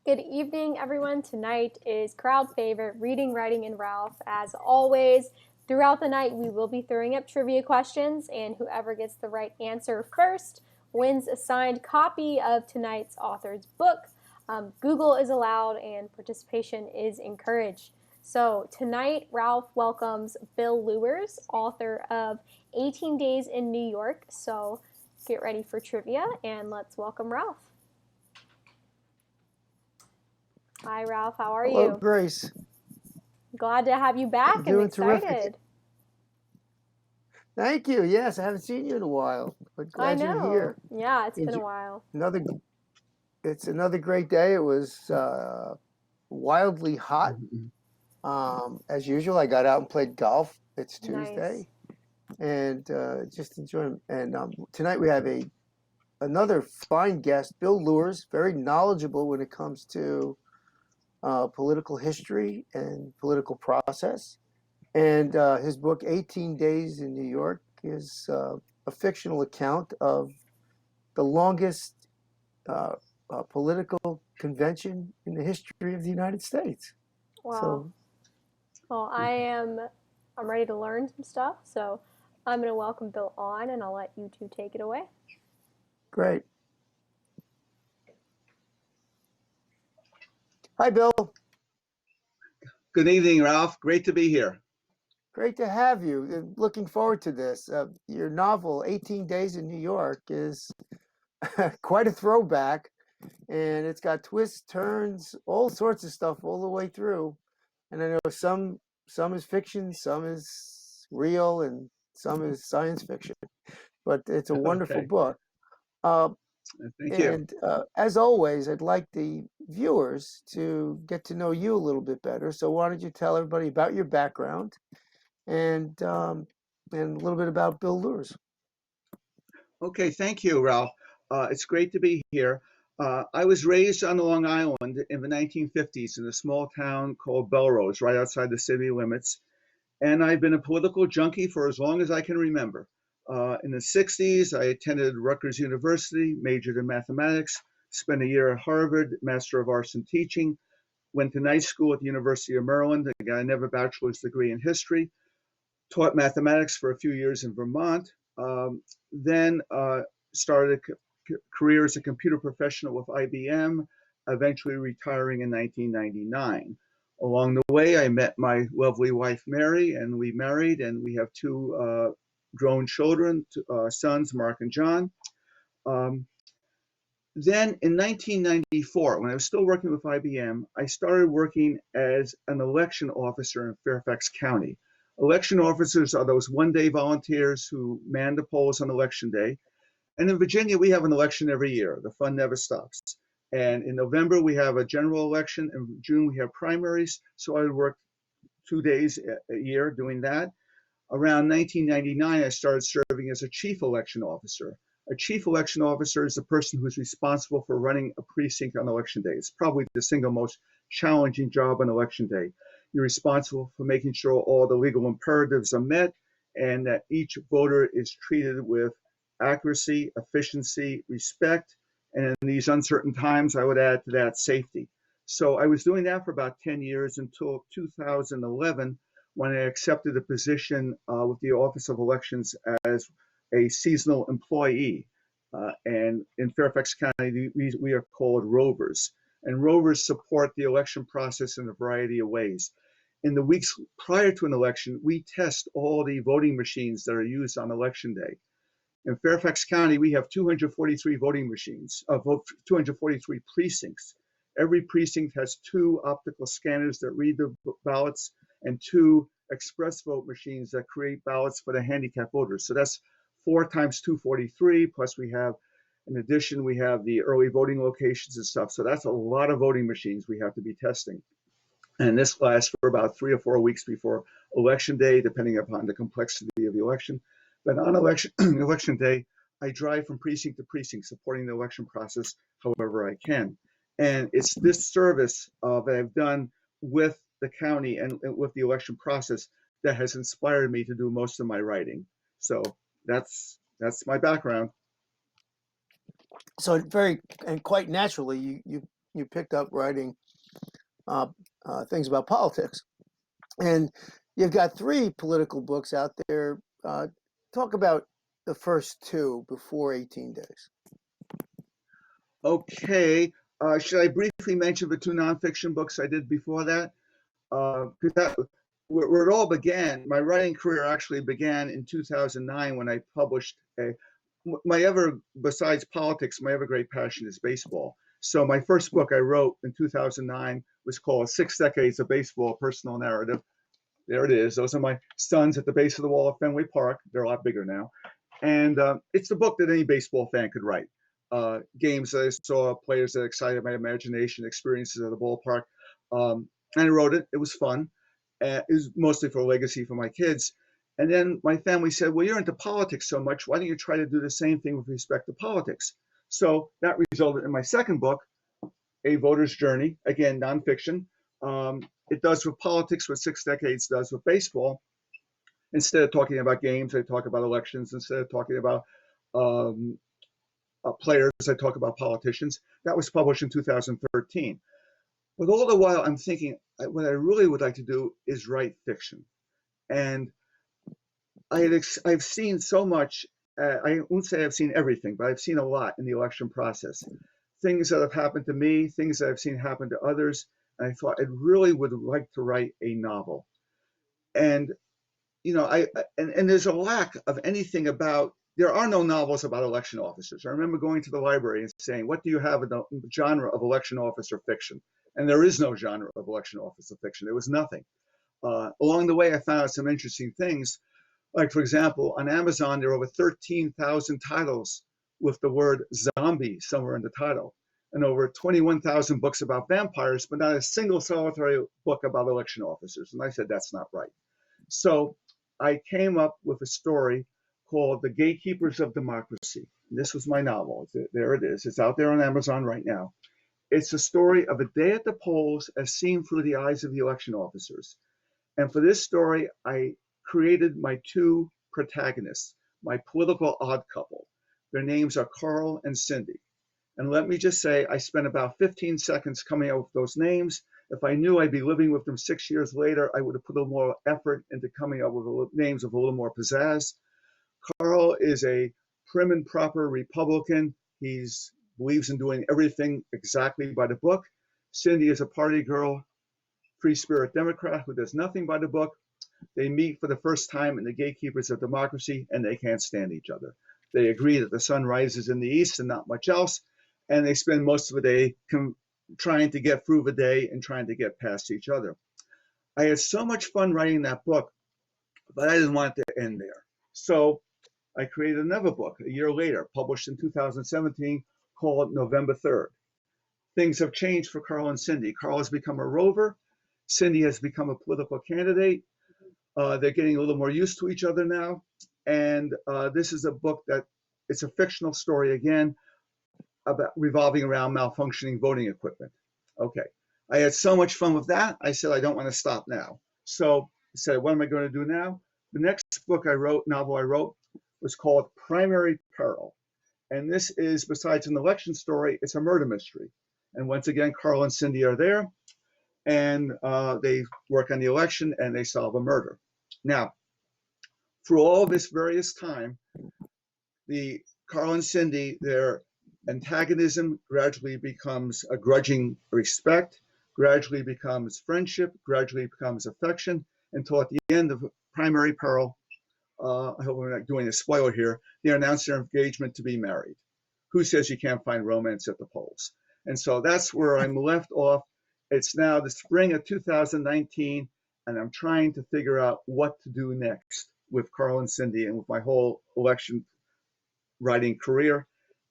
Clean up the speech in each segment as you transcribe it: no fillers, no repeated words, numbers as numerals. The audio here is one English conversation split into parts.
Good evening, everyone. Tonight is crowd favorite Reading, Writing, and Ralph. As always, throughout the night, we will be throwing up trivia questions, and whoever gets the right answer first wins a signed copy of tonight's author's book. Google is allowed, and participation is encouraged. So tonight, Ralph welcomes Bill Lewers, author of 18 Days in New York. So get ready for trivia, and let's welcome Ralph. Hi, Ralph. How are Hello, you? Grace. Glad to have you back. I'm Doing excited. terrific. Thank you. Yes, I haven't seen you in a while, but glad you're here. Yeah, it's been a while. It's another great day. It was wildly hot. As usual, I got out and played golf. It's Tuesday, and just enjoying. And tonight we have another fine guest, Bill Lewers, very knowledgeable when it comes to political history and political process. And his book, 18 Days in New York, is a fictional account of the longest political convention in the history of the United States. Wow. So, well, I'm ready to learn some stuff. So I'm going to welcome Bill on, and I'll let you two take it away. Great. Hi, Bill. Good evening, Ralph. Great to be here. Great to have you. Looking forward to this. Your novel, 18 Days in New York, is quite a throwback, and it's got twists, turns, all sorts of stuff all the way through. And I know some is fiction, some is real, and some is science fiction. But it's a wonderful book. Thank you. And as always, I'd like the viewers to get to know you a little bit better. So why don't you tell everybody about your background and a little bit about Bill Lewers. Okay, thank you, Ralph. It's great to be here. I was raised on Long Island in the 1950s in a small town called Belrose, right outside the city limits. And I've been a political junkie for as long as I can remember. In the 60s, I attended Rutgers University, majored in mathematics, spent a year at Harvard, Master of Arts in Teaching, went to night school at the University of Maryland, and got another bachelor's degree in history, taught mathematics for a few years in Vermont, then started a career as a computer professional with IBM, eventually retiring in 1999. Along the way, I met my lovely wife, Mary, and we married, and we have two grown children, sons, Mark and John. Then in 1994, when I was still working with IBM, I started working as an election officer in Fairfax County. Election officers are those one-day volunteers who man the polls on election day. And in Virginia, we have an election every year. The fun never stops. And in November, we have a general election. In June, we have primaries. So I would work 2 days a year doing that. Around 1999, I started serving as a chief election officer. A chief election officer is the person who's responsible for running a precinct on election day. It's probably the single most challenging job on election day. You're responsible for making sure all the legal imperatives are met and that each voter is treated with accuracy, efficiency, respect, and in these uncertain times, I would add to that safety. So I was doing that for about 10 years until 2011, when I accepted a position with the Office of Elections as a seasonal employee. And in Fairfax County, we are called rovers. And rovers support the election process in a variety of ways. In the weeks prior to an election, we test all the voting machines that are used on election day. In Fairfax County, we have 243 voting machines, 243 precincts. Every precinct has 2 optical scanners that read the ballots and 2 express vote machines that create ballots for the handicapped voters. So that's 4 times 243, plus we have, in addition, we have the early voting locations and stuff. So that's a lot of voting machines we have to be testing. And this lasts for about 3 or 4 weeks before election day, depending upon the complexity of the election. But on election day, I drive from precinct to precinct, supporting the election process however I can. And it's this service that I've done with the county and with the election process that has inspired me to do most of my writing. So that's my background. So very and quite naturally, you you picked up writing things about politics. And you've got 3 political books out there. Talk about the first 2 before 18 Days. Okay. Should I briefly mention the 2 nonfiction books I did before that? Because where it all began, my writing career actually began in 2009 when I published besides politics, my ever great passion is baseball. So my first book I wrote in 2009 was called 6 Decades of Baseball, Personal Narrative. There it is. Those are my sons at the base of the wall of Fenway Park. They're a lot bigger now. And it's the book that any baseball fan could write. Games that I saw, players that excited my imagination, experiences at the ballpark. And I wrote it. It was fun. It was mostly for a legacy for my kids. And then my family said, well, you're into politics so much. Why don't you try to do the same thing with respect to politics? So that resulted in my second book, A Voter's Journey, again, nonfiction. It does with politics what 6 Decades does with baseball. Instead of talking about games, I talk about elections. Instead of talking about players, I talk about politicians. That was published in 2013. But all the while, I'm thinking, what I really would like to do is write fiction. And I've seen so much. I won't say I've seen everything, but I've seen a lot in the election process. Things that have happened to me, things that I've seen happen to others. And I thought I really would like to write a novel. And and there's a lack of anything about. There are no novels about election officers. I remember going to the library and saying, "What do you have in the genre of election officer fiction?" And there is no genre of election officer fiction. There was nothing. Along the way, I found out some interesting things. Like, for example, on Amazon, there are over 13,000 titles with the word zombie somewhere in the title, and over 21,000 books about vampires, but not a single solitary book about election officers. And I said, that's not right. So I came up with a story called The Gatekeepers of Democracy. This was my novel. There it is. It's out there on Amazon right now. It's a story of a day at the polls as seen through the eyes of the election officers. And for this story, I created my 2 protagonists, my political odd couple. Their names are Carl and Cindy. And let me just say, I spent about 15 seconds coming up with those names. If I knew I'd be living with them 6 years later, I would have put a little more effort into coming up with names with a little more pizzazz. Carl is a prim and proper Republican. He believes in doing everything exactly by the book. Cindy is a party girl, free spirit Democrat who does nothing by the book. They meet for the first time in the Gatekeepers of Democracy, and they can't stand each other. They agree that the sun rises in the east and not much else, and they spend most of the day trying to get through the day and trying to get past each other. I had so much fun writing that book, but I didn't want it to end there. So I created another book a year later, published in 2017, called November 3rd. Things have changed for Carl and Cindy. Carl has become a rover. Cindy has become a political candidate. They're getting a little more used to each other now. And this is a book that it's a fictional story again about revolving around malfunctioning voting equipment. Okay. I had so much fun with that. I said, I don't want to stop now. So I said, what am I going to do now? The next novel I wrote was called Primary Peril. And this is, besides an election story, it's a murder mystery. And once again, Carl and Cindy are there, and they work on the election and they solve a murder. Now, through all this various time, the Carl and Cindy, their antagonism gradually becomes a grudging respect, gradually becomes friendship, gradually becomes affection, until at the end of Primary Peril, I hope we're not doing a spoiler here, they announce their engagement to be married. Who says you can't find romance at the polls? And so that's where I'm left off. It's now the spring of 2019, and I'm trying to figure out what to do next with Carl and Cindy and with my whole election writing career.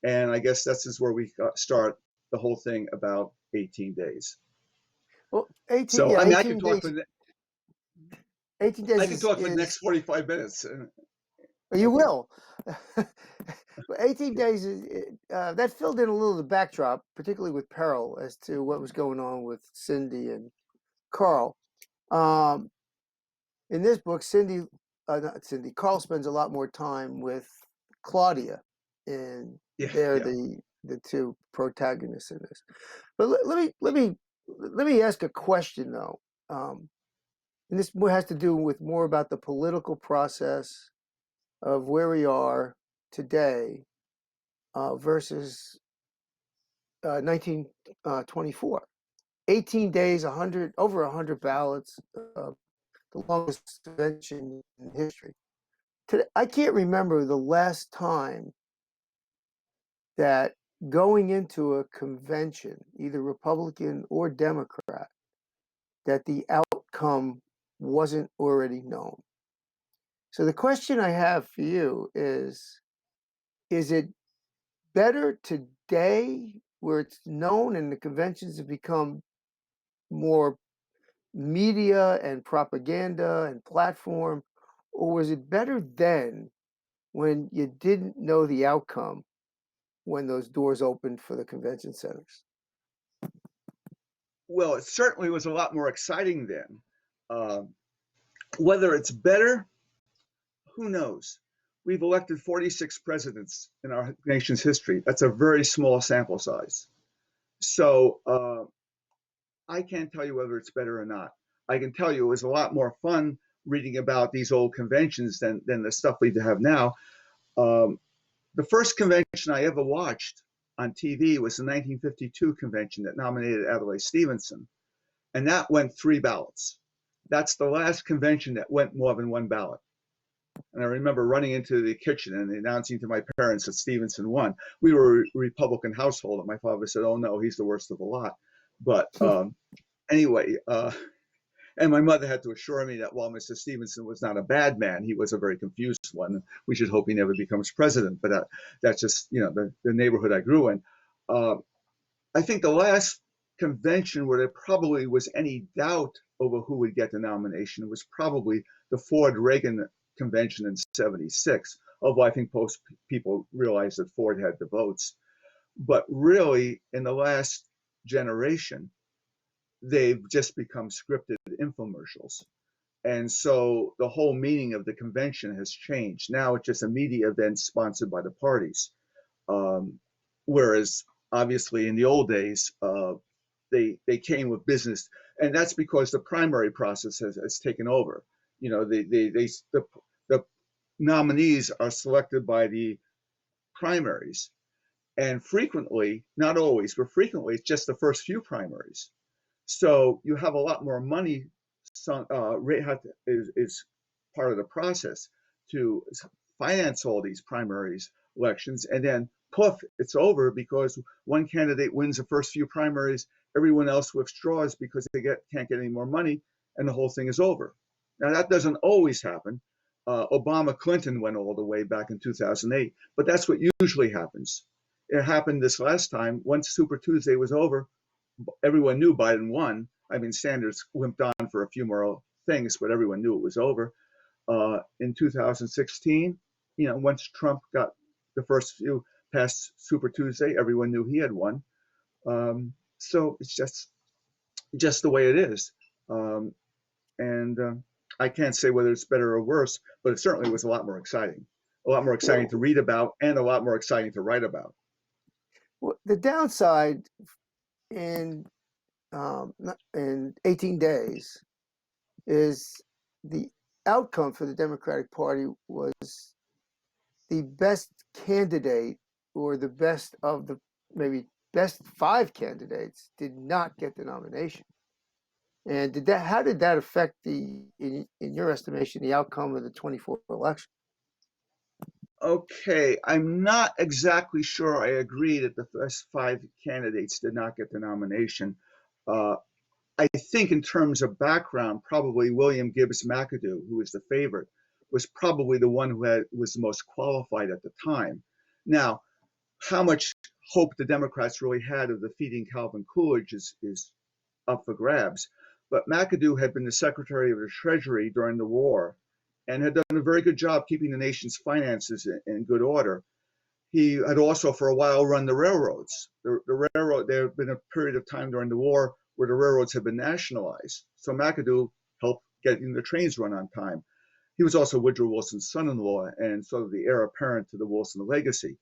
And I guess this is where we start the whole thing about 18 days. Well, 18, so yeah, I mean, 18 days. 18 days I can talk for the next 45 minutes. You will. 18 days, that filled in a little of the backdrop, particularly with Peril, as to what was going on with Cindy and Carl. In this book, Carl spends a lot more time with Claudia, and they're the the two protagonists in this. But let me ask a question though, and this has to do with more about the political process of where we are today versus 1924. 18 days, over 100 ballots, the longest convention in history. Today, I can't remember the last time that going into a convention, either Republican or Democrat, that the outcome wasn't already known. So the question I have for you is it better today where it's known and the conventions have become more media and propaganda and platform, or was it better then when you didn't know the outcome when those doors opened for the convention centers? Well, it certainly was a lot more exciting then. Whether it's better, who knows? We've elected 46 presidents in our nation's history. That's a very small sample size. So I can't tell you whether it's better or not. I can tell you it was a lot more fun reading about these old conventions than the stuff we have now. The first convention I ever watched on TV was the 1952 convention that nominated Adlai Stevenson, and that went 3 ballots. That's the last convention that went more than 1 ballot. And I remember running into the kitchen and announcing to my parents that Stevenson won. We were a Republican household, and my father said, "Oh no, he's the worst of the lot." But anyway, and my mother had to assure me that while Mr. Stevenson was not a bad man, he was a very confused one. We should hope he never becomes president. But that's just, the neighborhood I grew in. I think the last convention where there probably was any doubt over who would get the nomination was probably the Ford-Reagan convention in '76, although I think most people realized that Ford had the votes. But really, in the last generation, they've just become scripted infomercials. And so the whole meaning of the convention has changed. Now it's just a media event sponsored by the parties. Whereas obviously in the old days, they came with business, and that's because the primary process has taken over. The nominees are selected by the primaries, and frequently, not always, but frequently, it's just the first few primaries. So you have a lot more money is part of the process to finance all these primaries elections, and then poof, it's over because one candidate wins the first few primaries, everyone else withdraws because they can't get any more money, and the whole thing is over. Now that doesn't always happen. Obama Clinton went all the way back in 2008, but that's what usually happens. It happened this last time. Once Super Tuesday was over, everyone knew Biden won. I mean, Sanders limped on for a few more things, but everyone knew it was over. In 2016, once Trump got the first few past Super Tuesday, everyone knew he had won. So it's just the way it is. And I can't say whether it's better or worse, but it certainly was a lot more exciting. A lot more exciting to read about, and a lot more exciting to write about. Well, the downside in 18 days is the outcome for the Democratic Party was the best candidate, or the best of the maybe best 5 candidates did not get the nomination. And how did that affect in your estimation, the outcome of the 24 election? Okay, I'm not exactly sure I agree that the first 5 candidates did not get the nomination. I think in terms of background, probably William Gibbs McAdoo, who was the favorite, was probably the one who was the most qualified at the time. Now, how much hope the Democrats really had of defeating Calvin Coolidge is up for grabs. But McAdoo had been the Secretary of the Treasury during the war and had done a very good job keeping the nation's finances in good order. He had also for a while run the railroads. The railroad, there had been a period of time during the war where the railroads had been nationalized. So McAdoo helped getting the trains run on time. He was also Woodrow Wilson's son-in-law and sort of the heir apparent to the Wilson legacy.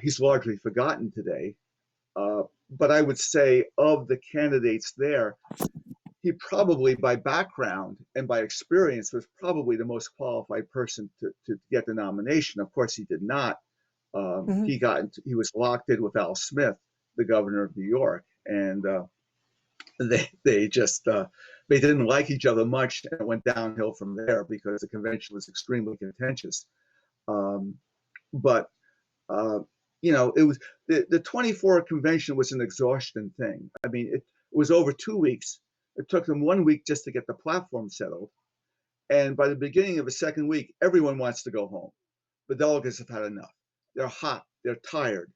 He's largely forgotten today. But I would say of the candidates there, he probably, by background and by experience, was probably the most qualified person to get the nomination. Of course, he did not. Mhm. He was locked in with Al Smith, the governor of New York, and they just they didn't like each other much, and it went downhill from there because the convention was extremely contentious. Um, but it was the 24 convention was an exhaustion thing. I mean, it was over 2 weeks. It took them 1 week just to get the platform settled. And by the beginning of the second week, everyone wants to go home. The delegates have had enough. They're hot. They're tired.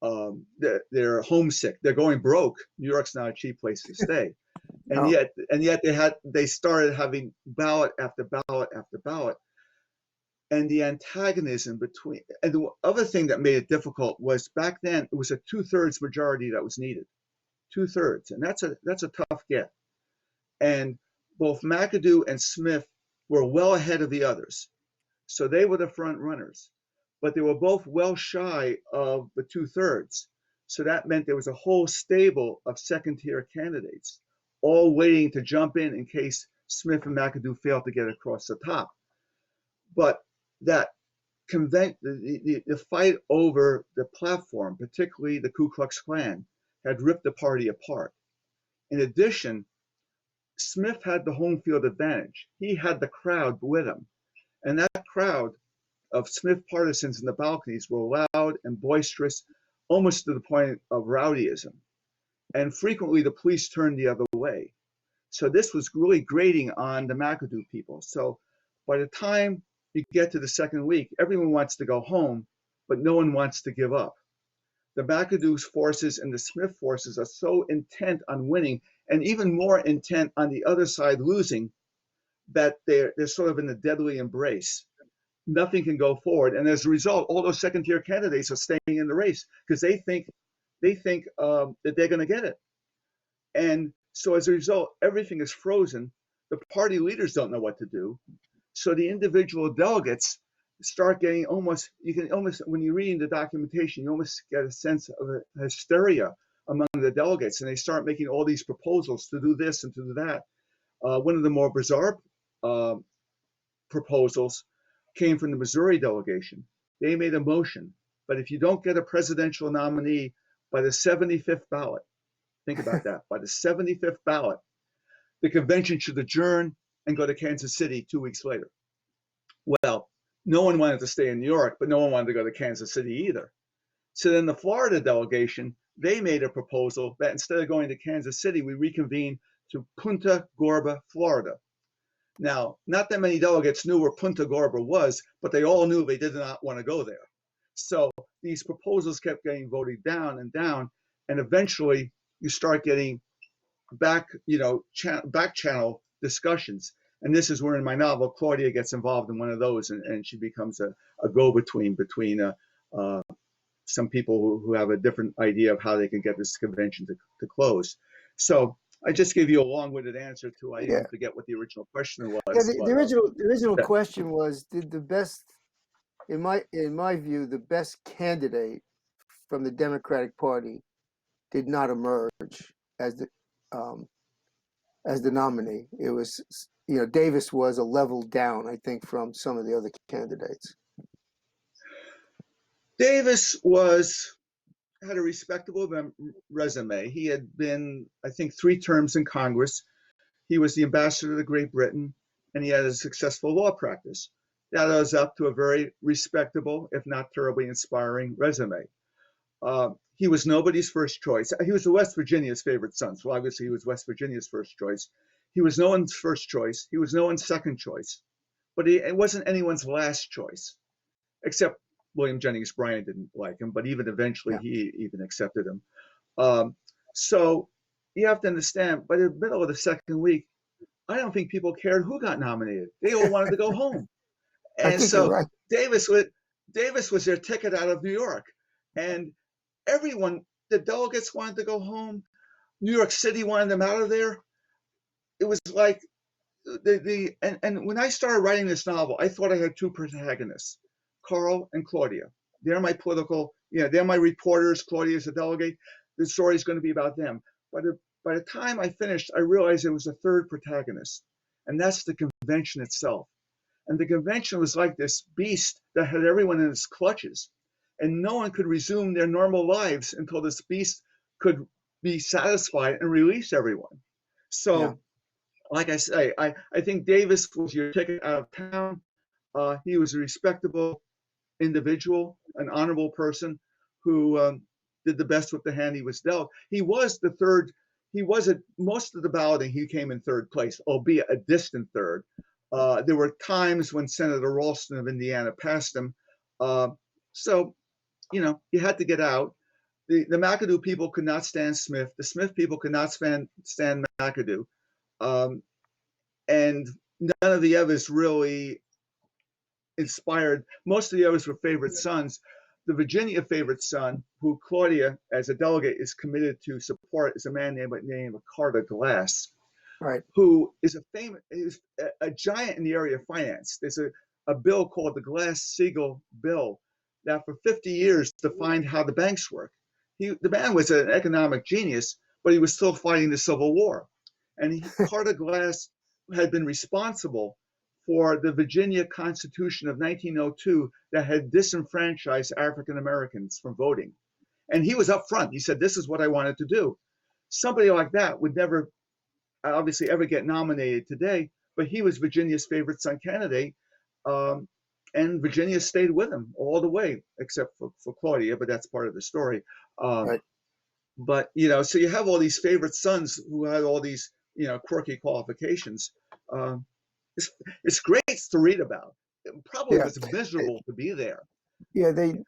They're homesick. They're going broke. New York's not a cheap place to stay. And No. yet they started having ballot after ballot after ballot. And the antagonism between, and the other thing that made it difficult was back then it was a 2/3 majority that was needed, 2/3, and that's a tough get. And both McAdoo and Smith were well ahead of the others, so they were the front runners, but they were both well shy of the 2/3. So that meant there was a whole stable of second-tier candidates, all waiting to jump in case Smith and McAdoo failed to get across the top. But that the fight over the platform, particularly the Ku Klux Klan, had ripped the party apart. In addition, Smith had the home field advantage. He had the crowd with him. And that crowd of Smith partisans in the balconies were loud and boisterous, almost to the point of rowdyism. And frequently the police turned the other way. So this was really grating on the McAdoo people. So by the time you get to the second week, everyone wants to go home, but no one wants to give up. The McAdoo's forces and the Smith forces are so intent on winning, and even more intent on the other side losing, that they're sort of in a deadly embrace. Nothing can go forward, and as a result, all those second-tier candidates are staying in the race because they think that they're going to get it. And so as a result, everything is frozen. The party leaders don't know what to do. So the individual delegates start getting when you read the documentation, you almost get a sense of a hysteria among the delegates, and they start making all these proposals to do this and to do that. One of the more bizarre proposals came from the Missouri delegation. They made a motion, but if you don't get a presidential nominee by the 75th ballot, think about that, by the 75th ballot, the convention should adjourn and go to Kansas City 2 weeks later. Well, no one wanted to stay in New York, but no one wanted to go to Kansas City either. So then the Florida delegation, they made a proposal that instead of going to Kansas City, we reconvene to Punta Gorda, Florida. Now, not that many delegates knew where Punta Gorda was, but they all knew they did not want to go there. So these proposals kept getting voted down, and eventually you start getting back channel discussions. And this is where in my novel, Claudia gets involved in one of those, and she becomes a go-between between some people who have a different idea of how they can get this convention to close. So I just gave you a long-winded answer to, I even forget what the original question was. Yeah, the original question was, did the best, in my view, the best candidate from the Democratic Party did not emerge as the nominee. It was, Davis was a level down, I think, from some of the other candidates. Davis had a respectable resume. He had been, I think, 3 terms in Congress. He was the ambassador to Great Britain, and he had a successful law practice. That was up to a very respectable, if not terribly inspiring, resume. He was nobody's first choice. He was West Virginia's favorite son, so obviously he was West Virginia's first choice. He was no one's first choice. He was no one's second choice. But it wasn't anyone's last choice, except William Jennings Bryan didn't like him, but even eventually he even accepted him. So you have to understand, by the middle of the second week, I don't think people cared who got nominated. They all wanted to go home. And so right. Davis was their ticket out of New York. And everyone, the delegates wanted to go home. New York City wanted them out of there. It was like and when I started writing this novel, I thought I had 2 protagonists, Carl and Claudia. They're my political they're my reporters. Claudia's a delegate. The story is going to be about them. But by the time I finished, I realized there was a third protagonist, and that's the convention itself. And the convention was like this beast that had everyone in its clutches, and no one could resume their normal lives until this beast could be satisfied and release everyone. So, Yeah. like I say, I think Davis was your ticket out of town. He was a respectable individual, an honorable person who did the best with the hand he was dealt. He was the third. He was at most of the balloting. He came in third place, albeit a distant third. There were times when Senator Ralston of Indiana passed him. So, you had to get out. The McAdoo people could not stand Smith. The Smith people could not stand McAdoo. And none of the others really inspired. Most of the others were favorite sons. The Virginia favorite son, who Claudia, as a delegate, is committed to support, is a man named Carter Glass, Right. who is a giant in the area of finance. There's a bill called the Glass-Steagall bill that for 50 years defined how the banks work. The man was an economic genius, but he was still fighting the Civil War. And Carter Glass had been responsible for the Virginia Constitution of 1902 that had disenfranchised African Americans from voting. And he was up front. He said, this is what I wanted to do. Somebody like that would never obviously ever get nominated today, but he was Virginia's favorite son candidate. And Virginia stayed with him all the way, except for Claudia, but that's part of the story. Right. But, so you have all these favorite sons who had all these, quirky qualifications. It's great to read about. It probably was miserable to be there. Yeah, the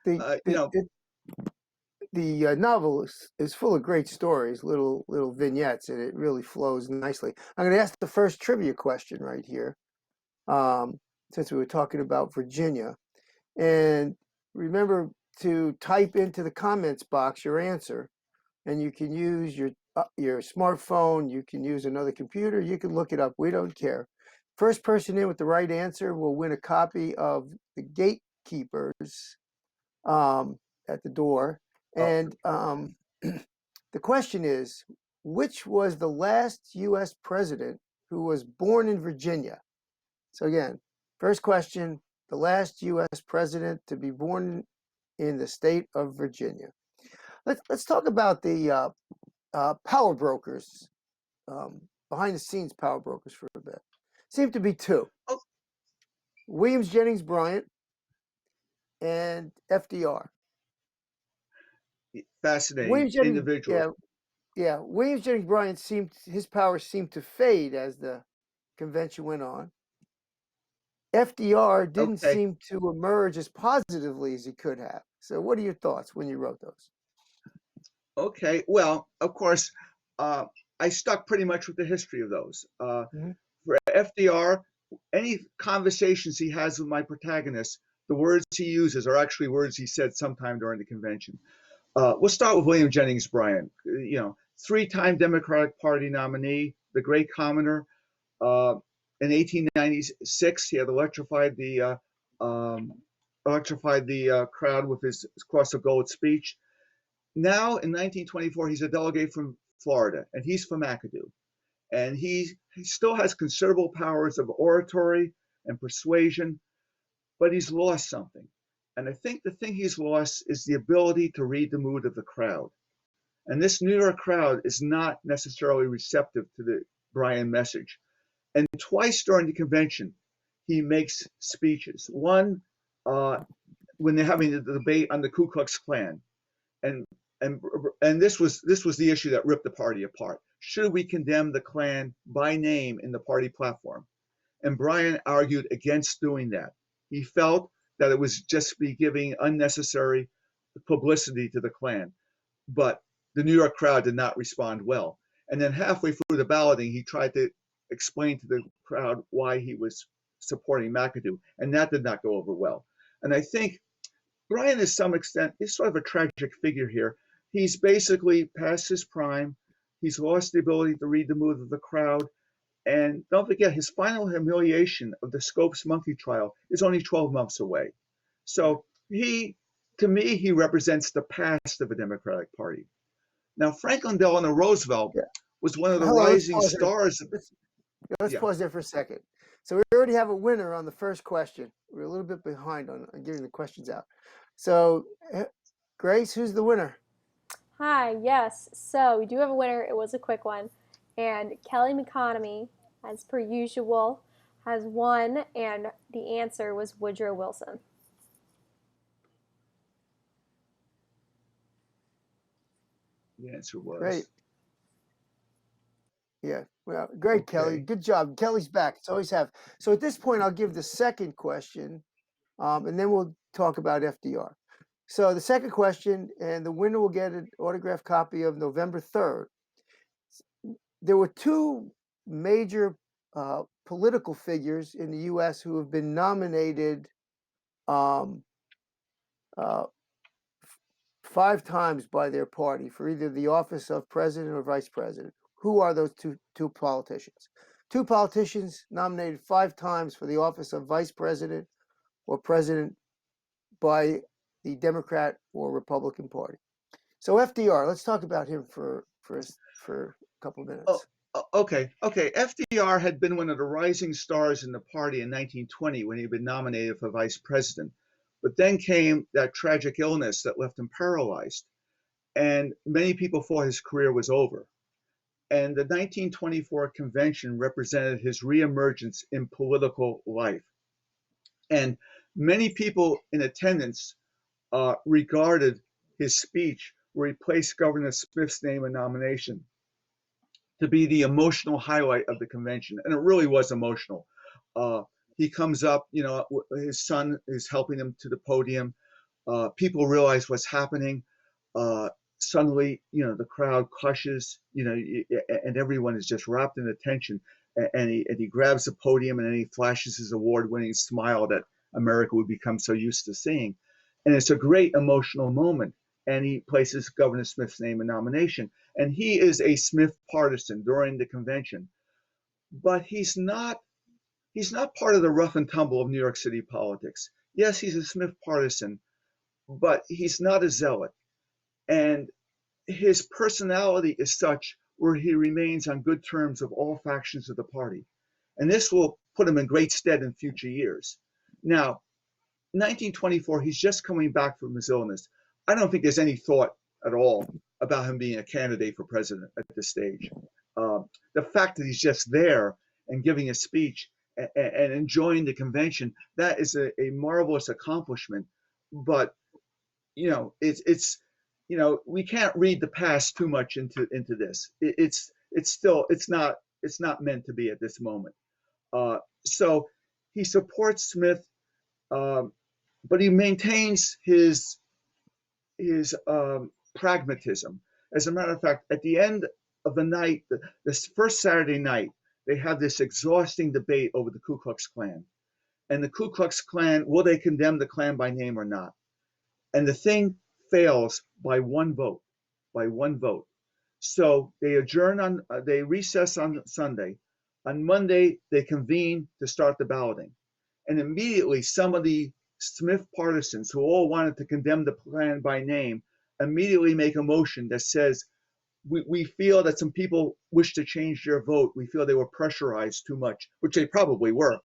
novel is full of great stories, little vignettes, and it really flows nicely. I'm going to ask the first trivia question right here, since we were talking about Virginia. And remember to type into the comments box your answer, and you can use your smartphone, you can use another computer, you can look it up. We don't care. First person in with the right answer will win a copy of the Gatekeepers at the door. And the question is, which was the last U.S. president who was born in Virginia? So again, first question, the last U.S. president to be born in the state of Virginia. Let's talk about the power brokers, behind the scenes power brokers for a bit. Seem to be two. Oh. Williams Jennings Bryan and FDR. Fascinating individual. Yeah. Williams Jennings Bryan his power seemed to fade as the convention went on. FDR didn't seem to emerge as positively as he could have. So what are your thoughts when you wrote those? Okay, well, of course, I stuck pretty much with the history of those. For FDR, any conversations he has with my protagonist, the words he uses are actually words he said sometime during the convention. We'll start with William Jennings Bryan, three-time Democratic Party nominee, the great commoner. In 1896, he had electrified the crowd with his Cross of Gold speech. Now, in 1924, he's a delegate from Florida, and he's from McAdoo. And he still has considerable powers of oratory and persuasion, but he's lost something. And I think the thing he's lost is the ability to read the mood of the crowd. And this New York crowd is not necessarily receptive to the Bryan message. And twice during the convention, he makes speeches. One, when they're having the debate on the Ku Klux Klan. And this was the issue that ripped the party apart. Should we condemn the Klan by name in the party platform? And Bryan argued against doing that. He felt that it was just be giving unnecessary publicity to the Klan. But the New York crowd did not respond well. And then halfway through the balloting, he tried to explain to the crowd why he was supporting McAdoo, and that did not go over well. And I think Bryan, to some extent, is sort of a tragic figure here. He's basically past his prime. He's lost the ability to read the mood of the crowd. And don't forget, his final humiliation of the Scopes monkey trial is only 12 months away. So he to me, he represents the past of the Democratic Party. Now, Franklin Delano Roosevelt Yeah. was one of the Hello, rising stars. Let's Yeah. pause there for a second. So we already have a winner on the first question. We're a little bit behind on getting the questions out. So, Grace, who's the winner? Hi, yes. So we do have a winner. It was a quick one. And Kelly McConomy, as per usual, has won, and the answer was Woodrow Wilson. The answer was. Great. Yeah, well, great, Okay. Kelly. Good job. Kelly's back. It's always have. So at this point, I'll give the second question, and then we'll talk about FDR. So the second question, and the winner will get an autographed copy of November 3rd. There were two major political figures in the U.S. who have been nominated 5 times by their party for either the office of president or vice president. Who are those two politicians? Two politicians nominated 5 times for the office of vice president or president by the Democrat or Republican Party. So FDR, let's talk about him for a couple of minutes. Okay. FDR had been one of the rising stars in the party in 1920 when he'd been nominated for vice president. But then came that tragic illness that left him paralyzed. And many people thought his career was over. And the 1924 convention represented his reemergence in political life. And many people in attendance regarded his speech, where he placed Governor Smith's name in nomination, to be the emotional highlight of the convention. And it really was emotional. He comes up, his son is helping him to the podium. People realize what's happening. Suddenly, the crowd hushes, and everyone is just wrapped in attention. And he grabs the podium, and then he flashes his award-winning smile that America would become so used to seeing. And it's a great emotional moment. And he places Governor Smith's name in nomination. And he is a Smith partisan during the convention. But he's not part of the rough and tumble of New York City politics. Yes, he's a Smith partisan, but he's not a zealot. And his personality is such where he remains on good terms with all factions of the party. And this will put him in great stead in future years. Now, 1924, he's just coming back from his illness. I don't think there's any thought at all about him being a candidate for president at this stage. The fact that he's just there and giving a speech and enjoying the convention, that is a marvelous accomplishment. But, it's we can't read the past too much into this. It's not meant to be at this moment. So he supports Smith, but he maintains his pragmatism. As a matter of fact, at the end of the night, this first Saturday night, they have this exhausting debate over the Ku Klux Klan. And the Ku Klux Klan, will they condemn the Klan by name or not? And the thing fails by one vote. So they they recess on Sunday. On Monday, they convene to start the balloting. And immediately, some of the Smith partisans who all wanted to condemn the Klan by name immediately make a motion that says, we feel that some people wish to change their vote. We feel they were pressurized too much, which they probably were.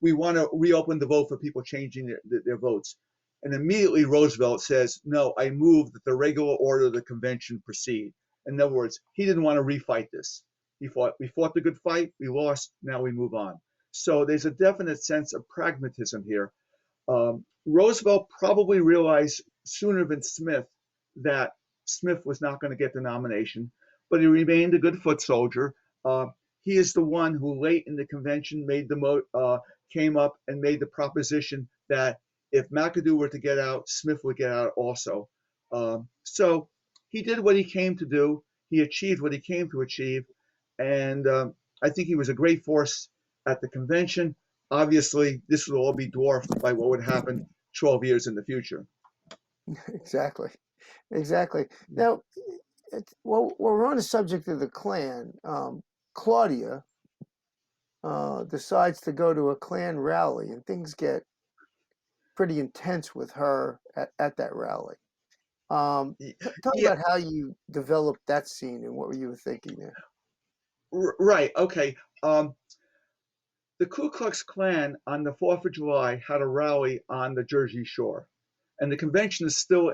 We want to reopen the vote for people changing their votes. And immediately Roosevelt says, no, I move that the regular order of the convention proceed. In other words, he didn't want to refight this. We fought the good fight, we lost, now we move on. So there's a definite sense of pragmatism here. Roosevelt probably realized sooner than Smith that Smith was not going to get the nomination, but he remained a good foot soldier. He is the one who late in the convention came up and made the proposition that if McAdoo were to get out, Smith would get out also. So he did what he came to do. He achieved what he came to achieve. And I think he was a great force at the convention. Obviously, this will all be dwarfed by what would happen 12 years in the future. Exactly. Now, well, we're on the subject of the Klan. Claudia decides to go to a Klan rally, and things get pretty intense with her at that rally. Talk Yeah, about how you developed that scene and what you were thinking there. right. Okay. The Ku Klux Klan on the 4th of July had a rally on the Jersey Shore, and the convention is still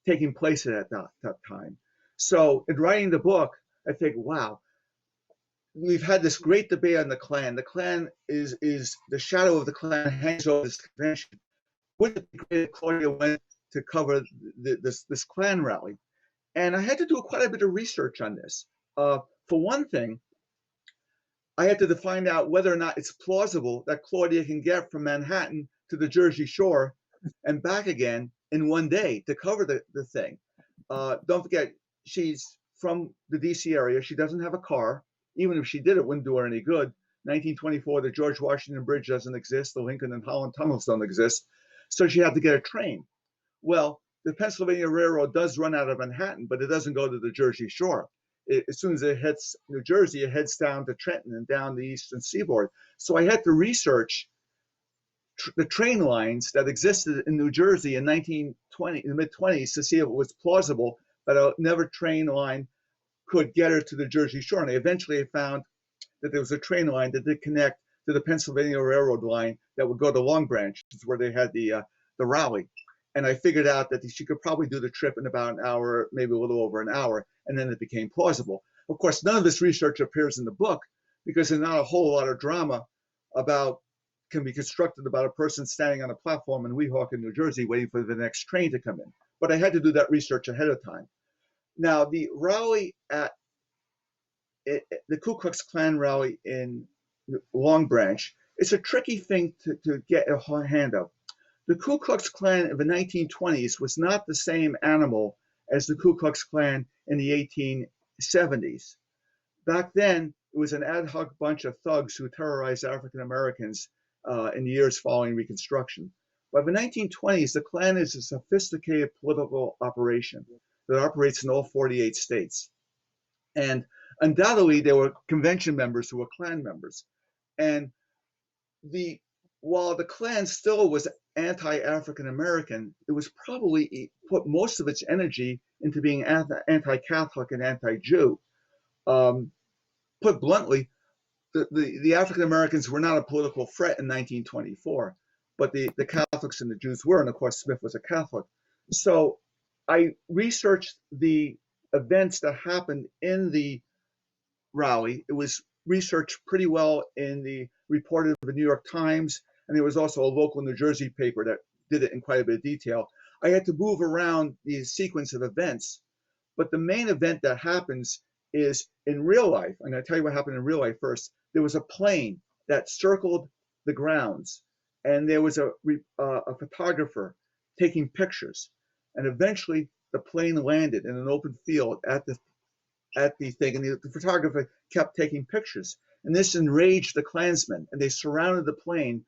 taking place at that time. So, in writing the book, I think, wow, we've had this great debate on the Klan. The Klan is the shadow of the Klan hangs over this convention. Wouldn't it be great if Claudia went to cover this Klan rally? And I had to do quite a bit of research on this. For one thing, I had to find out whether or not it's plausible that Claudia can get from Manhattan to the Jersey Shore and back again in one day to cover the thing. Don't forget, she's from the DC area. She doesn't have a car. Even if she did, it wouldn't do her any good. 1924, the George Washington Bridge doesn't exist. The Lincoln and Holland tunnels don't exist. So she had to get a train. Well, the Pennsylvania Railroad does run out of Manhattan, but it doesn't go to the Jersey Shore. As soon as it hits New Jersey, it heads down to Trenton and down the eastern seaboard. So I had to research the train lines that existed in New Jersey in 1920, in the mid-20s, to see if it was plausible that another train line could get her to the Jersey Shore. And I eventually found that there was a train line that did connect to the Pennsylvania Railroad line that would go to Long Branch, where they had the rally. And I figured out that she could probably do the trip in about an hour, maybe a little over an hour, and then it became plausible. Of course, none of this research appears in the book because there's not a whole lot of drama can be constructed about a person standing on a platform in Weehawken, New Jersey, waiting for the next train to come in. But I had to do that research ahead of time. Now, the rally the Ku Klux Klan rally in Long Branch, it's a tricky thing to get a hand of. The Ku Klux Klan of the 1920s was not the same animal as the Ku Klux Klan in the 1870s. Back then, it was an ad hoc bunch of thugs who terrorized African Americans in the years following Reconstruction. By the 1920s, the Klan is a sophisticated political operation that operates in all 48 states. And undoubtedly, there were convention members who were Klan members. And while the Klan still was anti-African American, it was probably put most of its energy into being anti-Catholic and anti-Jew. Put bluntly, the African Americans were not a political threat in 1924, but the Catholics and the Jews were, and of course Smith was a Catholic. So I researched the events that happened in the rally. It was researched pretty well in the report of the New York Times, and there was also a local New Jersey paper that did it in quite a bit of detail. I had to move around the sequence of events, but the main event that happens is in real life. I'm going to tell you what happened in real life first. There was a plane that circled the grounds, and there was a photographer taking pictures, and eventually the plane landed in an open field at the thing, and the photographer kept taking pictures. And this enraged the Klansmen, and they surrounded the plane,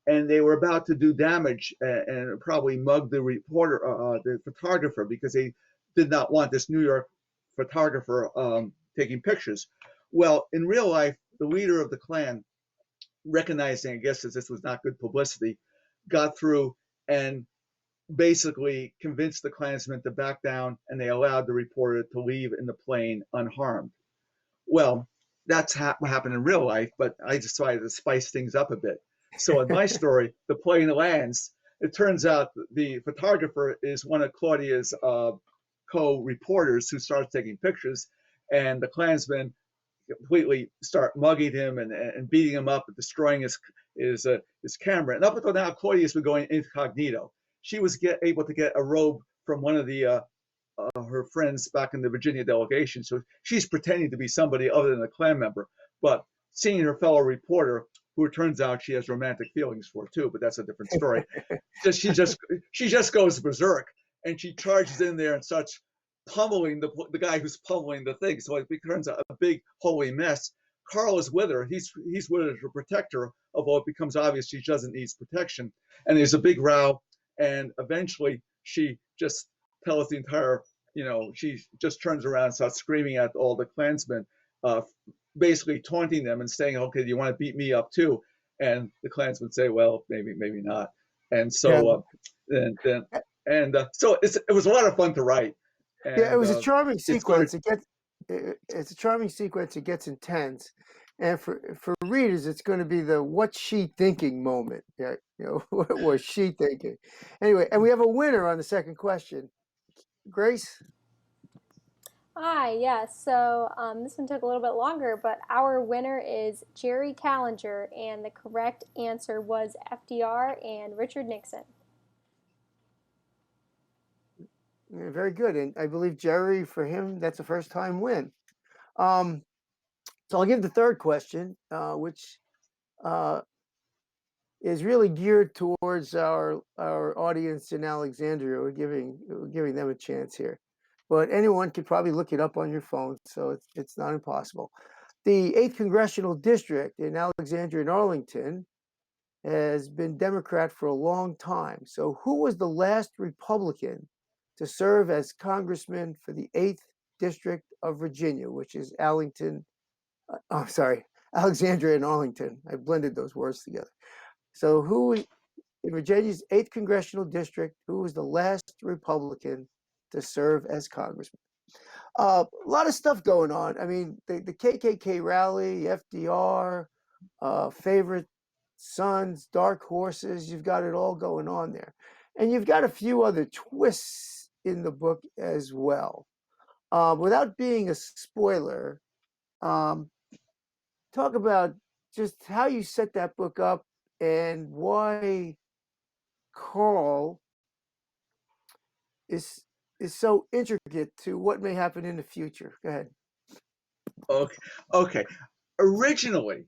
and they were about to do damage and probably mug the reporter, the photographer, because they did not want this New York photographer taking pictures. Well, in real life, the leader of the Klan, recognizing, I guess, that this was not good publicity, got through and basically convinced the Klansmen to back down, and they allowed the reporter to leave in the plane unharmed. Well, that's what happened in real life, but I decided to spice things up a bit. So in my story, the plane lands. It turns out the photographer is one of Claudia's co-reporters who starts taking pictures, and the Klansmen completely start mugging him and beating him up and destroying his camera. And up until now, Claudia's been going incognito. She was able to get a robe from one of the her friends back in the Virginia delegation, so she's pretending to be somebody other than a Klan member. But seeing her fellow reporter, who it turns out she has romantic feelings for too, but that's a different story. she just goes berserk, and she charges in there and starts pummeling the guy who's pummeling the thing. So it becomes a big holy mess. Carl is with her. He's with her to protect her, although it becomes obvious she doesn't need protection. And there's a big row, and eventually she just tells the entire, she just turns around and starts screaming at all the Klansmen, basically taunting them and saying, okay, do you want to beat me up too? And the Klansmen say, well, maybe not. And Yeah. so so it was a lot of fun to write. Yeah, it And was a charming it's going sequence. It's a charming sequence. It gets intense, and for readers, it's going to be the "what's she thinking" moment. Yeah, what was she thinking? Anyway, and we have a winner on the second question. Grace. Hi, yes. So this one took a little bit longer, but our winner is Jerry Callinger, and the correct answer was FDR and Richard Nixon. Yeah, very good, and I believe Jerry, for him, that's a first-time win. So I'll give the third question, which is really geared towards our audience in Alexandria. We're giving them a chance here, but anyone could probably look it up on your phone, so it's not impossible. The 8th Congressional District in Alexandria and Arlington has been Democrat for a long time. So who was the last Republican to serve as congressman for the 8th District of Virginia, which is Alexandria and Arlington. I blended those words together. So who in Virginia's 8th Congressional District, who was the last Republican to serve as congressman? A lot of stuff going on. I mean, the KKK rally, FDR, favorite sons, dark horses. You've got it all going on there. And you've got a few other twists in the book as well. Without being a spoiler, talk about just how you set that book up and why Carl is so intricate to what may happen in the future. Go ahead. okay. Originally,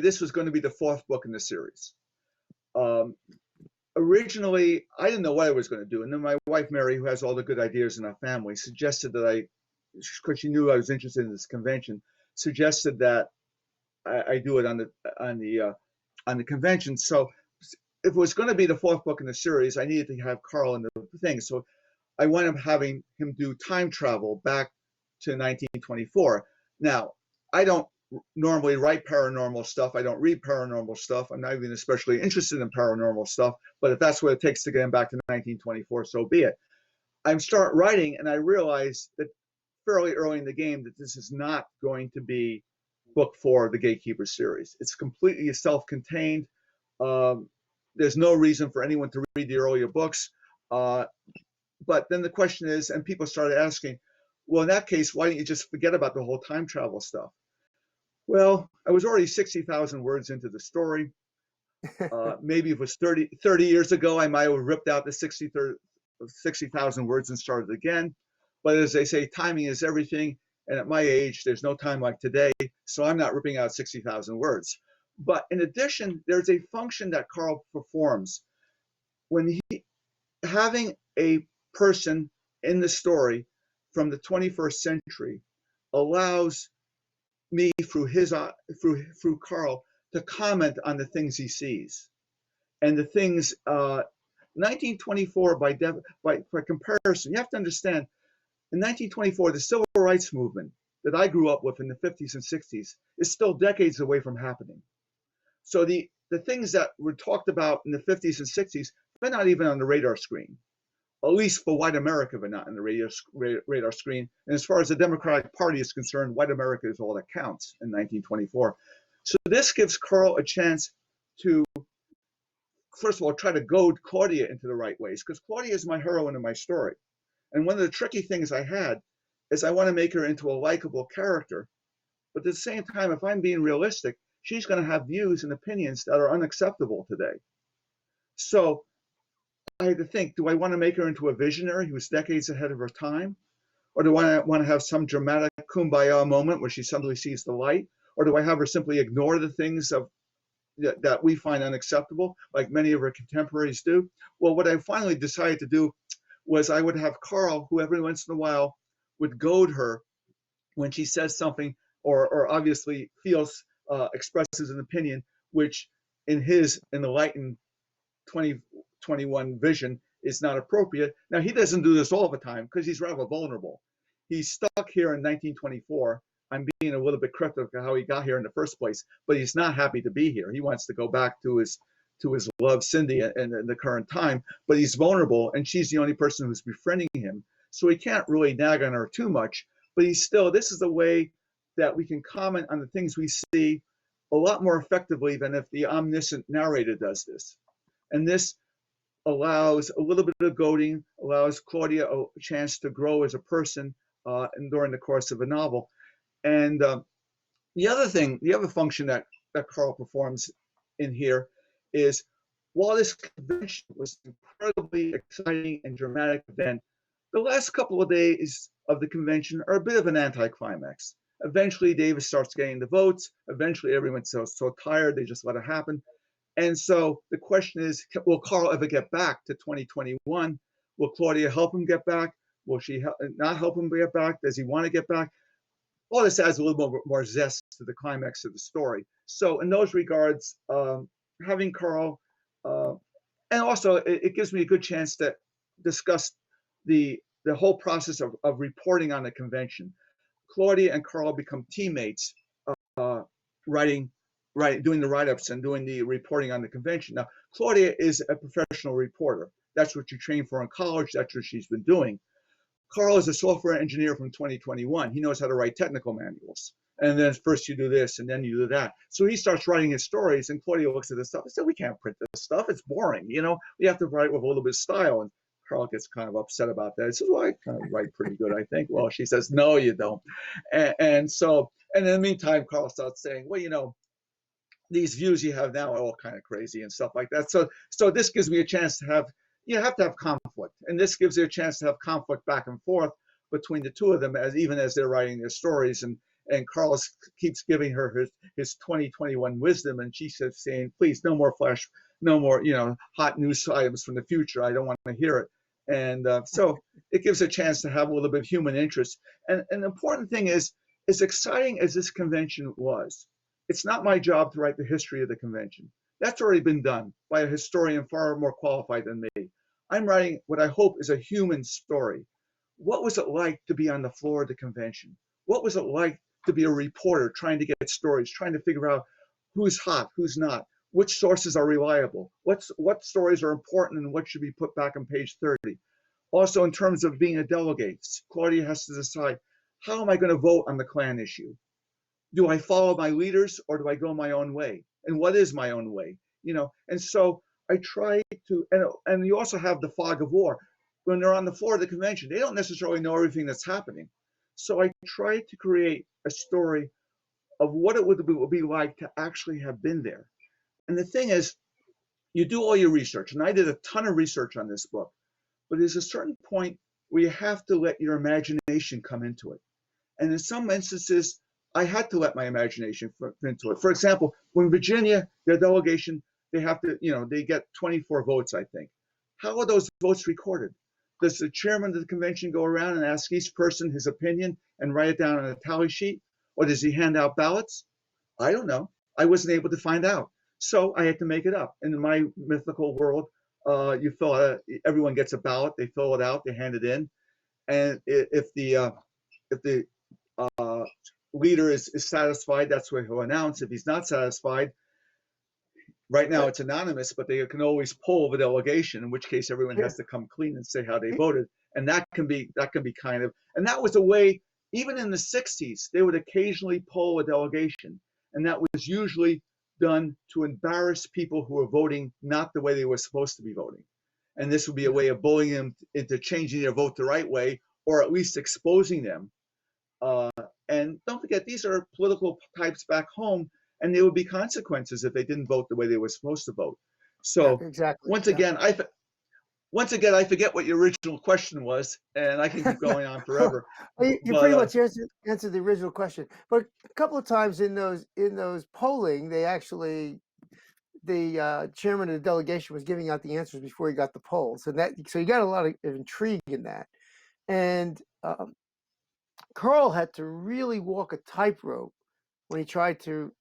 this was going to be the fourth book in the series. Originally, I didn't know what I was going to do, and then my wife Mary, who has all the good ideas in our family, suggested that because she knew I was interested in this convention, suggested that I do it on the convention. So if it was going to be the fourth book in the series, I needed to have Carl in the thing. So I wound up having him do time travel back to 1924. Now, I don't normally write paranormal stuff. I don't read paranormal stuff. I'm not even especially interested in paranormal stuff. But if that's what it takes to get him back to 1924, so be it. I start writing, and I realize that fairly early in the game that this is not going to be book 4 of the Gatekeepers series. It's completely self-contained. There's no reason for anyone to read the earlier books. But then the question is, and people started asking, well, in that case, why don't you just forget about the whole time travel stuff? Well, I was already 60,000 words into the story. Maybe if it was 30 years ago, I might have ripped out the 60,000 words and started again. But as they say, timing is everything. And at my age, there's no time like today. So I'm not ripping out 60,000 words. But in addition, there's a function that Carl performs. When having a person in the story from the 21st century allows me through Carl to comment on the things he sees. And the things 1924 by comparison, you have to understand, in 1924, the civil rights movement that I grew up with in the 50s and 60s is still decades away from happening. So the things that were talked about in the 50s and 60s, they're not even on the radar screen. At least for white America, they're not on the radar screen. And as far as the Democratic Party is concerned, white America is all that counts in 1924. So this gives Carl a chance to, first of all, try to goad Claudia into the right ways, because Claudia is my heroine in my story. And one of the tricky things I had is I want to make her into a likable character. But at the same time, if I'm being realistic, she's going to have views and opinions that are unacceptable today. So I had to think, do I want to make her into a visionary who's decades ahead of her time? Or do I want to have some dramatic kumbaya moment where she suddenly sees the light? Or do I have her simply ignore the things that we find unacceptable, like many of her contemporaries do? Well, what I finally decided to do was I would have Carl, who every once in a while would goad her when she says something or obviously expresses an opinion, which in his enlightened 2021 vision is not appropriate. Now, he doesn't do this all the time because he's rather vulnerable. He's stuck here in 1924. I'm being a little bit cryptic of how he got here in the first place, but he's not happy to be here. He wants to go back to his to his love, Cindy, in the current time, but he's vulnerable, and she's the only person who's befriending him. So he can't really nag on her too much, but this is a way that we can comment on the things we see a lot more effectively than if the omniscient narrator does this. And this allows a little bit of goading, allows Claudia a chance to grow as a person and during the course of a novel. And the other function that Carl performs in here is, while this convention was an incredibly exciting and dramatic event, the last couple of days of the convention are a bit of an anticlimax. Eventually, Davis starts getting the votes. Eventually, everyone's so tired, they just let it happen. And so the question is, will Carl ever get back to 2021? Will Claudia help him get back? Will she not help him get back? Does he want to get back? All this adds a little more zest to the climax of the story. So in those regards, having Carl, and also it gives me a good chance to discuss the whole process of reporting on the convention. Claudia and Carl become teammates, doing the write-ups and doing the reporting on the convention. Now, Claudia is a professional reporter. That's what you train for in college. That's what she's been doing. Carl is a software engineer from 2021. He knows how to write technical manuals. And then first you do this, and then you do that. So he starts writing his stories, and Claudia looks at this stuff and says, we can't print this stuff. It's boring. We have to write with a little bit of style. And Carl gets kind of upset about that. He says, well, I kind of write pretty good, I think. Well, she says, no, you don't. And in the meantime, Carl starts saying, well, these views you have now are all kind of crazy and stuff like that. So this gives me a chance to have conflict. And this gives you a chance to have conflict back and forth between the two of them, even as they're writing their stories. And Carlos keeps giving her his 2021 wisdom. And she says, saying, please, no more hot news items from the future. I don't want to hear it. And so it gives a chance to have a little bit of human interest. And the important thing is, as exciting as this convention was, it's not my job to write the history of the convention. That's already been done by a historian far more qualified than me. I'm writing what I hope is a human story. What was it like to be on the floor of the convention? What was it like to be a reporter trying to get stories, trying to figure out who's hot, who's not, which sources are reliable, what stories are important, and what should be put back on page 30. Also, in terms of being a delegate, Claudia has to decide, how am I going to vote on the Klan issue? Do I follow my leaders, or do I go my own way? And what is my own way? And so I try to, and you also have the fog of war. When they're on the floor of the convention, they don't necessarily know everything that's happening. So I try to create a story of what it would be like to actually have been there. And the thing is, you do all your research, and I did a ton of research on this book, but there's a certain point where you have to let your imagination come into it. And in some instances, I had to let my imagination into it. For example, when Virginia, their delegation, they have to, they get 24 votes, I think. How are those votes recorded? Does the chairman of the convention go around and ask each person his opinion and write it down on a tally sheet? Or does he hand out ballots? I don't know. I wasn't able to find out. So I had to make it up. And in my mythical world, you fill out, everyone gets a ballot, they fill it out, they hand it in. And if the leader is satisfied, that's what he'll announce. If he's not satisfied, right now it's anonymous, but they can always poll the delegation, in which case everyone has to come clean and say how they voted. And that can be kind of, and that was a way, even in the 60s, they would occasionally poll a delegation. And that was usually done to embarrass people who were voting not the way they were supposed to be voting. And this would be a way of bullying them into changing their vote the right way, or at least exposing them. And don't forget, these are political types back home, and there would be consequences if they didn't vote the way they were supposed to vote. So exactly. Once again, I forget what your original question was, and I can keep going on forever. You pretty much answered the original question. But a couple of times in those polling, they actually, the chairman of the delegation was giving out the answers before he got the polls, and so you got a lot of intrigue in that. And Carl had to really walk a tightrope when he tried to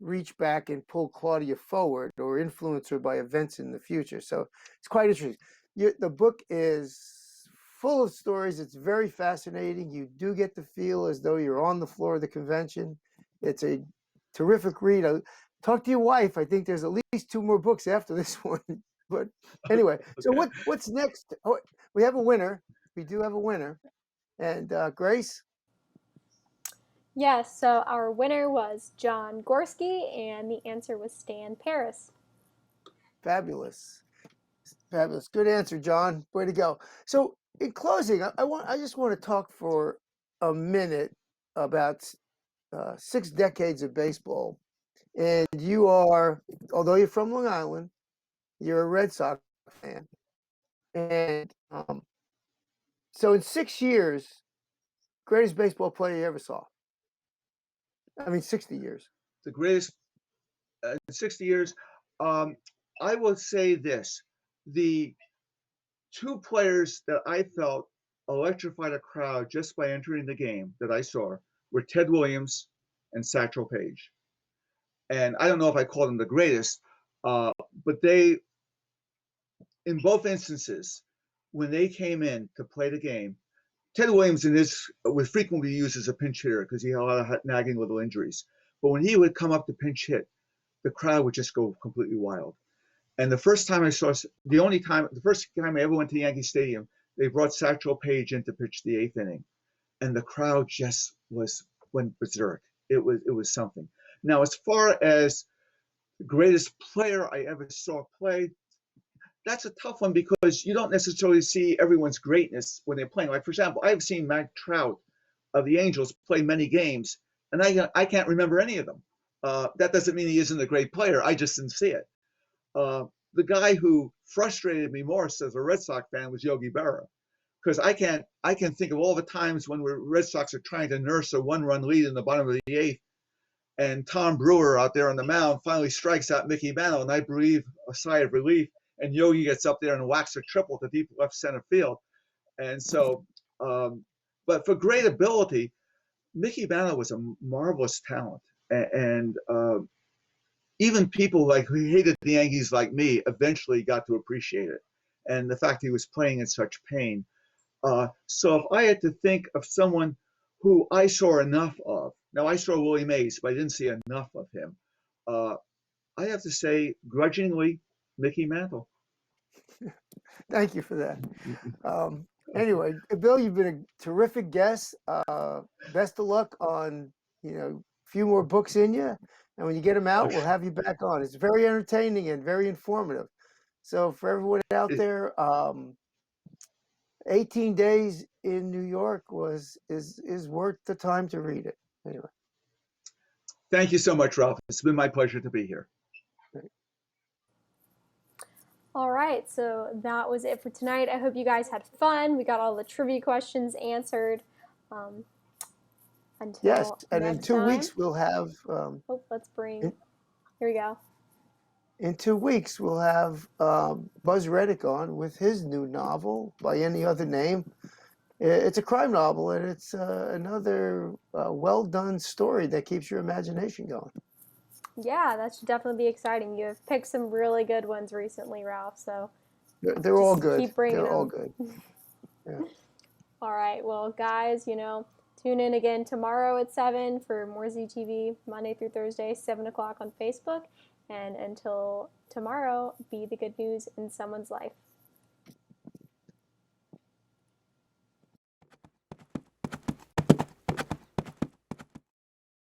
reach back and pull Claudia forward or influence her by events in the future. So it's quite interesting. The book is full of stories. It's very fascinating. You do get to feel as though you're on the floor of the convention. It's a terrific read. talk to your wife. I think there's at least 2 more books after this one. But anyway, so what's next? Oh, we have a winner. We do have a winner. And Grace? Yes, so our winner was John Gorski, and the answer was Stan Paris. Fabulous. Fabulous. Good answer, John. Way to go. So in closing, I just want to talk for a minute about 6 decades of baseball. And you are, although you're from Long Island, you're a Red Sox fan. And so in 6 years, greatest baseball player you ever saw. I mean, 60 years. The greatest 60 years. I will say this: the 2 players that I felt electrified a crowd just by entering the game that I saw were Ted Williams and Satchel Paige. And I don't know if I call them the greatest, but they, in both instances, when they came in to play the game, Ted Williams was frequently used as a pinch hitter because he had a lot of nagging little injuries. But when he would come up to pinch hit, the crowd would just go completely wild. And the first time I ever went to Yankee Stadium, they brought Satchel Paige in to pitch the 8th inning, and the crowd just went berserk. It was something. Now, as far as the greatest player I ever saw play, that's a tough one because you don't necessarily see everyone's greatness when they're playing. Like, for example, I've seen Mike Trout of the Angels play many games, and I can't remember any of them. That doesn't mean he isn't a great player. I just didn't see it. The guy who frustrated me more as a Red Sox fan was Yogi Berra, because I can think of all the times when Red Sox are trying to nurse a 1-run lead in the bottom of the 8th, and Tom Brewer out there on the mound finally strikes out Mickey Mantle, and I breathe a sigh of relief, and Yogi gets up there and whacks a triple to deep left center field. And so, but for great ability, Mickey Mantle was a marvelous talent, and even people who hated the Yankees like me eventually got to appreciate it, and the fact he was playing in such pain. So if I had to think of someone who I saw enough of, now I saw Willie Mays, but I didn't see enough of him. I have to say, grudgingly, Mickey Mantle. Thank you for that. Anyway, Bill, you've been a terrific guest. Best of luck on, a few more books in you. And when you get them out, we'll have you back on. It's very entertaining and very informative. So for everyone out there, 18 Days in New York is worth the time to read it. Anyway. Thank you so much, Ralph. It's been my pleasure to be here. All right, so that was it for tonight. I hope you guys had fun. We got all the trivia questions answered. Yes, and in 2 weeks we'll have. Here we go. In 2 weeks we'll have Buzz Reddick on with his new novel by any other name. It's a crime novel, and it's another well-done story that keeps your imagination going. Yeah, that should definitely be exciting. You have picked some really good ones recently, Ralph, so they're all good. Keep bringing them. They're all good. Yeah. All right, well, guys, tune in again tomorrow at 7 for more ZTV, Monday through Thursday, 7 o'clock on Facebook. And until tomorrow, be the good news in someone's life.